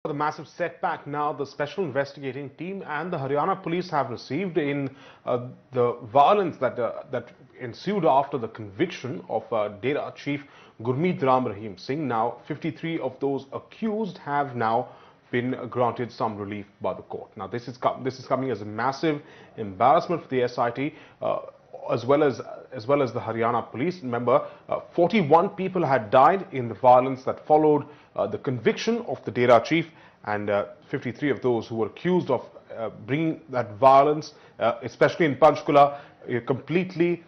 The massive setback now the special investigating team and the Haryana police have received in the violence that ensued after the conviction of Dera Chief Gurmeet Ram Rahim Singh. Now 53 of those accused have now been granted some relief by the court. Now this is coming as a massive embarrassment for the SIT. As well as the Haryana police. Remember, 41 people had died in the violence that followed the conviction of the Dera chief, and 53 of those who were accused of bringing that violence, especially in Panchkula, completely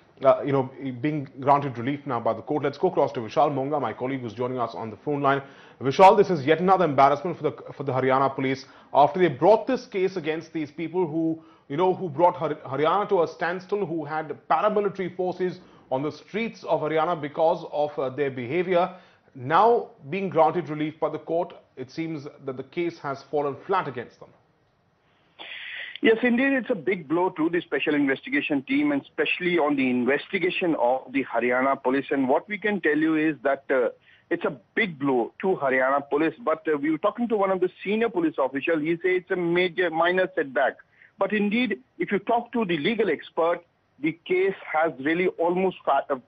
being granted relief now by the court. Let's go across to Vishal Monga, my colleague who's joining us on the phone line. Vishal, this is yet another embarrassment for the Haryana police after they brought this case against these people who brought Haryana to a standstill, who had paramilitary forces on the streets of Haryana because of their behavior. Now being granted relief by the court, it seems that the case has fallen flat against them. Yes, indeed, it's a big blow to the special investigation team, and especially on the investigation of the Haryana police. And what we can tell you is that it's a big blow to Haryana police. But we were talking to one of the senior police officials. He said it's a minor setback. But indeed, if you talk to the legal expert, the case has really almost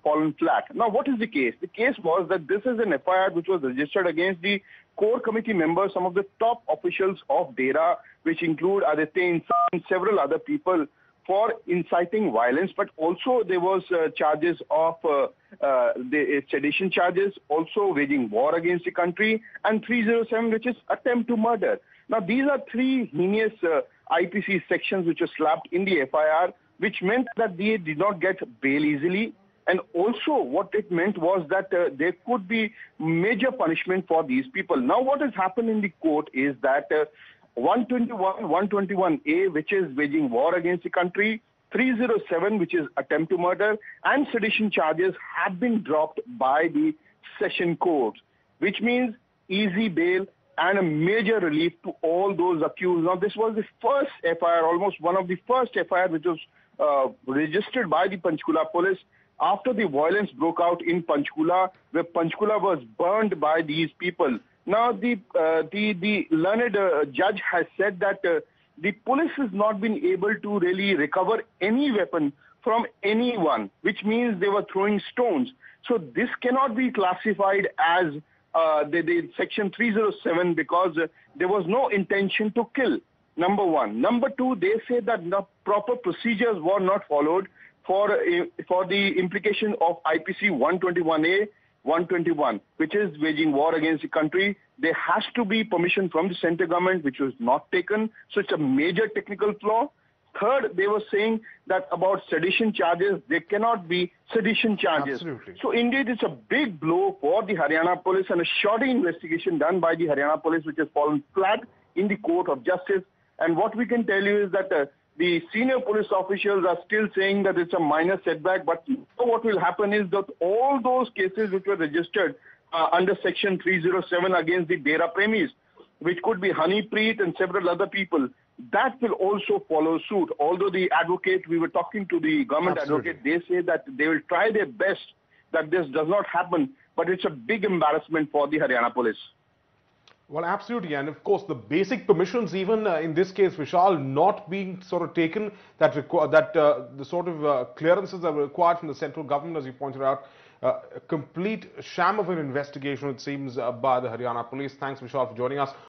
fallen flat. Now, what is the case? The case was that this is an FIR which was registered against the core committee members, some of the top officials of Dera, which include Aditya and several other people, for inciting violence. But also there was charges of the sedition charges, also waging war against the country, and 307, which is attempt to murder. Now, these are three heinous IPC sections which were slapped in the FIR, which meant that they did not get bail easily. And also what it meant was that there could be major punishment for these people. Now what has happened in the court is that 121A, which is waging war against the country, 307, which is attempt to murder, and sedition charges have been dropped by the session court, which means easy bail and a major relief to all those accused. Now, this was the first FIR, almost one of the first FIR which was registered by the Panchkula police after the violence broke out in Panchkula, where Panchkula was burned by these people. Now, the learned judge has said that the police has not been able to really recover any weapon from anyone, which means they were throwing stones. So this cannot be classified as the section 307 because there was no intention to kill, number one. Number two, they say that the proper procedures were not followed for the implication of IPC 121A, 121, which is waging war against the country. There has to be permission from the central government, which was not taken. So it's a major technical flaw. Third, they were saying that about sedition charges, there cannot be sedition charges. Absolutely. So indeed, it's a big blow for the Haryana police and a shoddy investigation done by the Haryana police, which has fallen flat in the court of justice. And what we can tell you is that the senior police officials are still saying that it's a minor setback. But what will happen is that all those cases which were registered under section 307 against the Dera Premis, which could be Honeypreet and several other people, that will also follow suit. Although the advocate, we were talking to the government advocate, they say that they will try their best that this does not happen, but it's a big embarrassment for the Haryana police. Well, absolutely, and of course the basic permissions, even in this case, Vishal, not being sort of taken, the sort of clearances that were required from the central government, as you pointed out, a complete sham of an investigation, it seems, by the Haryana police. Thanks, Vishal, for joining us.